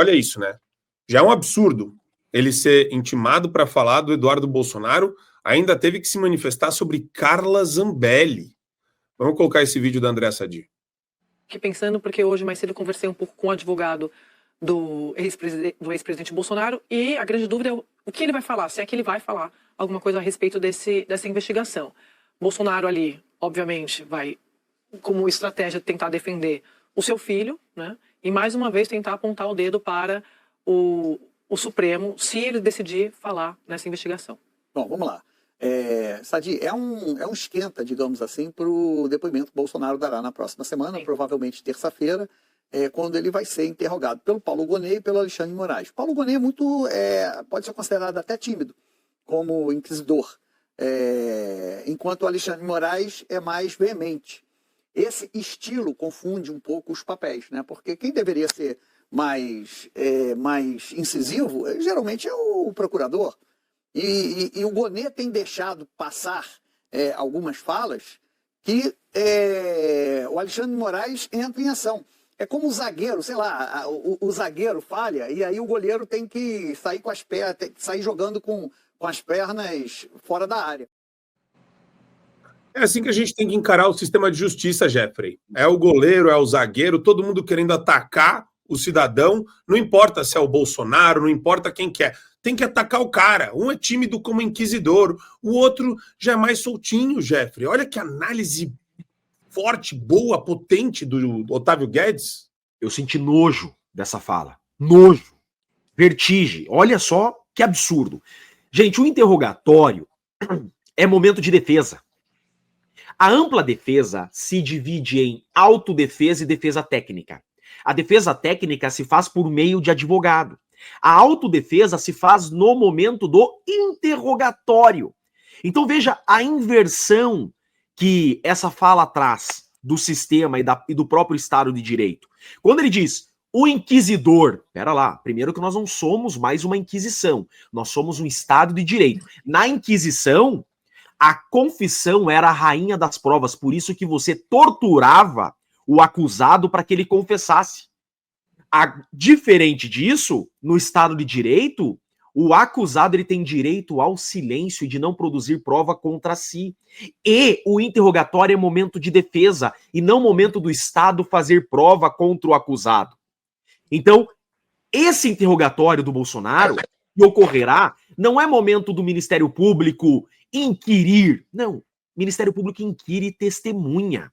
Olha isso, né? Já é um absurdo ele ser intimado para falar do Eduardo Bolsonaro, ainda teve que se manifestar sobre Carla Zambelli. Vamos colocar esse vídeo da Andréa Sadi. Fiquei pensando, porque hoje mais cedo eu conversei um pouco com o advogado do ex-presidente Bolsonaro, e a grande dúvida é o que ele vai falar, se é que ele vai falar alguma coisa a respeito dessa investigação. Bolsonaro ali, obviamente, vai, como estratégia, tentar defender o seu filho, né? E mais uma vez tentar apontar o dedo para o Supremo, se ele decidir falar nessa investigação. Bom, vamos lá. Sadi, é um esquenta, digamos assim, para o depoimento que Bolsonaro dará na próxima semana, provavelmente terça-feira, quando ele vai ser interrogado pelo Paulo Gonet e pelo Alexandre de Moraes. Paulo Gonet pode ser considerado até tímido, como inquisidor, enquanto o Alexandre de Moraes é mais veemente. Esse estilo confunde um pouco os papéis, né? Porque quem deveria ser mais incisivo, geralmente é o procurador. E o Gonet tem deixado passar algumas falas que o Alexandre de Moraes entra em ação. É como o zagueiro, sei lá, o zagueiro falha e aí o goleiro tem que sair com as pernas, tem que sair jogando com as pernas fora da área. É assim que a gente tem que encarar o sistema de justiça, Jeffrey. É o goleiro, é o zagueiro, todo mundo querendo atacar o cidadão, não importa se é o Bolsonaro, não importa quem quer. Tem que atacar o cara. Um é tímido como inquisidor, o outro já é mais soltinho, Jeffrey. Olha que análise forte, boa, potente do Otávio Guedes. Eu senti nojo dessa fala. Nojo. Vertigem. Olha só que absurdo. Gente, o interrogatório é momento de defesa. A ampla defesa se divide em autodefesa e defesa técnica. A defesa técnica se faz por meio de advogado. A autodefesa se faz no momento do interrogatório. Então veja a inversão que essa fala traz do sistema e do próprio Estado de Direito. Quando ele diz o inquisidor, pera lá, primeiro que nós não somos mais uma inquisição, nós somos um Estado de Direito. Na Inquisição, a confissão era a rainha das provas, por isso que você torturava o acusado para que ele confessasse. Diferente disso, no Estado de Direito, o acusado ele tem direito ao silêncio e de não produzir prova contra si. E o interrogatório é momento de defesa e não momento do Estado fazer prova contra o acusado. Então, esse interrogatório do Bolsonaro que ocorrerá não é momento do Ministério Público inquirir. Não, o Ministério Público inquire e testemunha.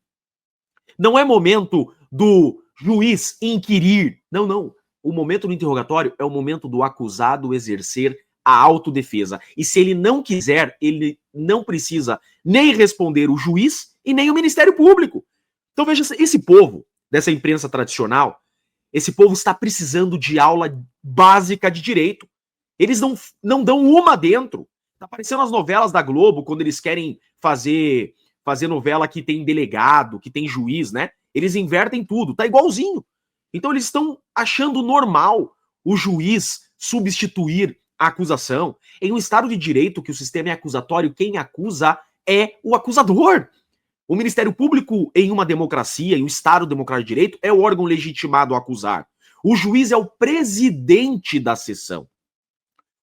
Não é momento do juiz inquirir. Não, não. O momento do interrogatório é o momento do acusado exercer a autodefesa. E se ele não quiser, ele não precisa nem responder o juiz e nem o Ministério Público. Então veja, esse povo dessa imprensa tradicional, esse povo está precisando de aula básica de direito. Eles não dão uma dentro. Tá parecendo as novelas da Globo, quando eles querem fazer novela que tem delegado, que tem juiz, né? Eles invertem tudo, tá igualzinho. Então eles estão achando normal o juiz substituir a acusação. Em um Estado de Direito, que o sistema é acusatório, quem acusa é o acusador. O Ministério Público, em uma democracia, em um Estado democrático de direito, é o órgão legitimado a acusar. O juiz é o presidente da sessão.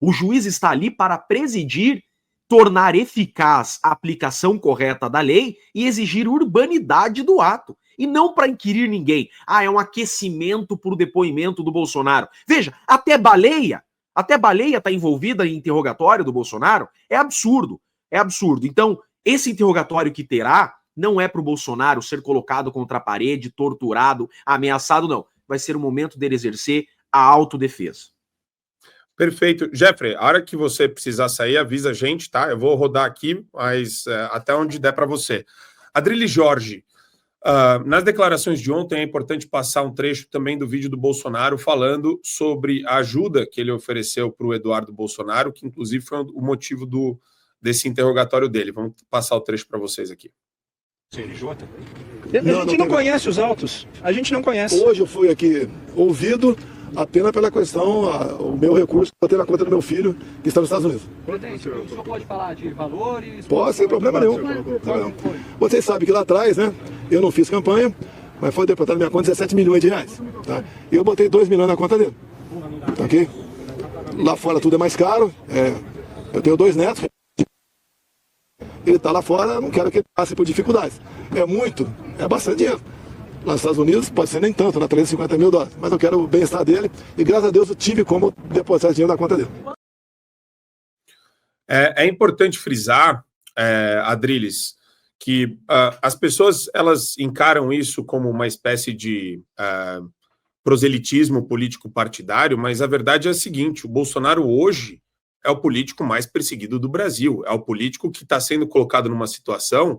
O juiz está ali para presidir, tornar eficaz a aplicação correta da lei e exigir urbanidade do ato. E não para inquirir ninguém. É um aquecimento para o depoimento do Bolsonaro. Veja, até baleia está envolvida em interrogatório do Bolsonaro. É absurdo, é absurdo. Então, esse interrogatório que terá não é para o Bolsonaro ser colocado contra a parede, torturado, ameaçado, não. Vai ser o momento dele exercer a autodefesa. Perfeito. Jeffrey, a hora que você precisar sair, avisa a gente, tá? Eu vou rodar aqui, mas até onde der para você. Adrilles Jorge, nas declarações de ontem é importante passar um trecho também do vídeo do Bolsonaro falando sobre a ajuda que ele ofereceu para o Eduardo Bolsonaro, que inclusive foi o motivo desse interrogatório dele. Vamos passar o trecho para vocês aqui. CNJ? A gente não conhece os autos. A gente não conhece. Hoje eu fui aqui ouvido apenas pela questão, o meu recurso para ter na conta do meu filho que está nos Estados Unidos. Presidente, o senhor pode falar de valores? Pode, sem problema nenhum. Vocês sabem que lá atrás, né, eu não fiz campanha, mas foi depositado na minha conta 17 milhões de reais. Tá? E eu botei 2 milhões na conta dele. Ok? Lá fora tudo é mais caro. Eu tenho 2 netos. Ele está lá fora, eu não quero que ele passe por dificuldades. É bastante dinheiro. Lá nos Estados Unidos pode ser nem tanto, né? $350 mil. Mas eu quero o bem-estar dele e graças a Deus eu tive como depositar dinheiro na conta dele. É importante frisar, Adriles, que as pessoas elas encaram isso como uma espécie de proselitismo político partidário, mas a verdade é a seguinte: o Bolsonaro hoje é o político mais perseguido do Brasil, é o político que está sendo colocado numa situação.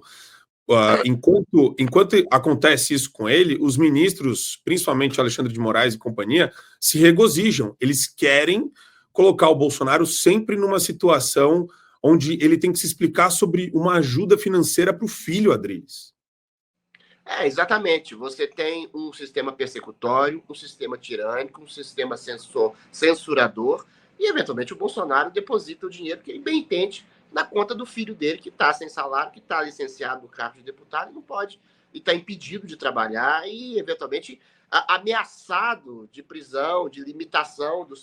Enquanto acontece isso com ele, os ministros, principalmente Alexandre de Moraes e companhia, se regozijam. Eles querem colocar o Bolsonaro sempre numa situação onde ele tem que se explicar sobre uma ajuda financeira para o filho, Adriles. Exatamente. Você tem um sistema persecutório, um sistema tirânico, um sistema censurador, e eventualmente o Bolsonaro deposita o dinheiro que ele bem entende na conta do filho dele, que está sem salário, que está licenciado no cargo de deputado e não pode, e está impedido de trabalhar e, eventualmente, ameaçado de prisão, de limitação do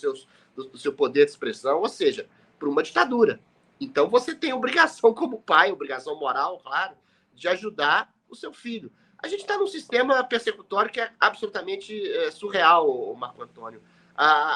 seu poder de expressão, ou seja, por uma ditadura. Então, você tem obrigação como pai, obrigação moral, claro, de ajudar o seu filho. A gente está num sistema persecutório que é absolutamente surreal, Marco Antônio.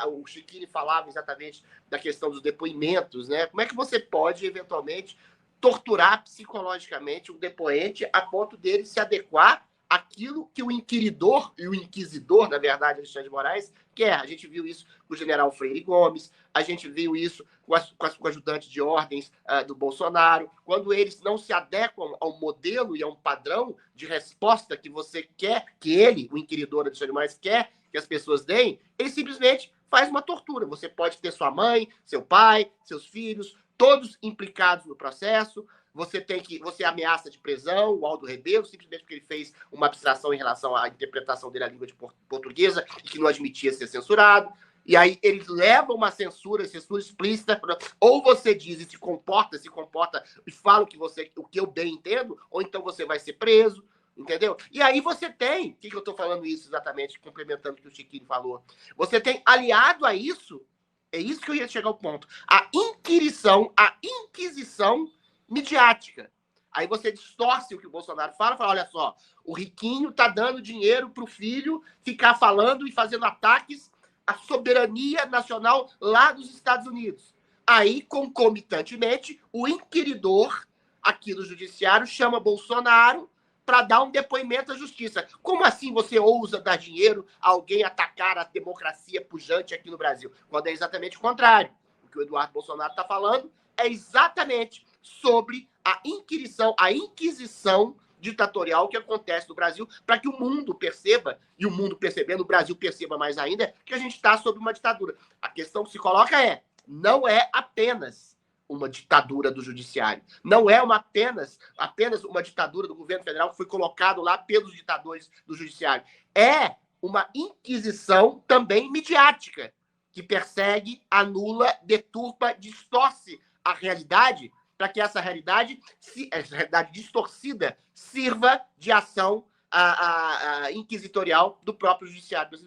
O Chiquini falava exatamente da questão dos depoimentos, né? Como é que você pode, eventualmente, torturar psicologicamente um depoente a ponto dele se adequar àquilo que o inquiridor, e o inquisidor, na verdade, Alexandre de Moraes, quer? A gente viu isso com o general Freire Gomes, a gente viu isso com o ajudante de ordens do Bolsonaro, quando eles não se adequam ao modelo e a um padrão de resposta que você quer, que ele, o inquiridor Alexandre de Moraes, quer que as pessoas deem, ele simplesmente faz uma tortura. Você pode ter sua mãe, seu pai, seus filhos, todos implicados no processo. Você ameaça de prisão, o Aldo Rebelo, simplesmente porque ele fez uma abstração em relação à interpretação dele à língua portuguesa e que não admitia ser censurado. E aí eles levam uma censura explícita. Ou você diz e se comporta e fala o que eu bem entendo, ou então você vai ser preso. Entendeu? E aí você tem, o que eu estou falando isso exatamente, complementando o que o Chiquinho falou, você tem aliado a isso, é isso que eu ia chegar ao ponto, a inquisição midiática. Aí você distorce o que o Bolsonaro fala, olha só, o riquinho tá dando dinheiro pro filho ficar falando e fazendo ataques à soberania nacional lá dos Estados Unidos. Aí, concomitantemente, o inquiridor aqui do judiciário chama Bolsonaro para dar um depoimento à justiça. Como assim você ousa dar dinheiro a alguém atacar a democracia pujante aqui no Brasil? Quando é exatamente o contrário. O que o Eduardo Bolsonaro está falando é exatamente sobre a inquisição ditatorial que acontece no Brasil, para que o mundo perceba, e o mundo percebendo, o Brasil perceba mais ainda, que a gente está sob uma ditadura. A questão que se coloca não é apenas uma ditadura do judiciário. Não é apenas uma ditadura do governo federal que foi colocado lá pelos ditadores do judiciário. É uma inquisição também midiática, que persegue, anula, deturpa, distorce a realidade, para que essa realidade distorcida sirva de ação inquisitorial do próprio judiciário brasileiro.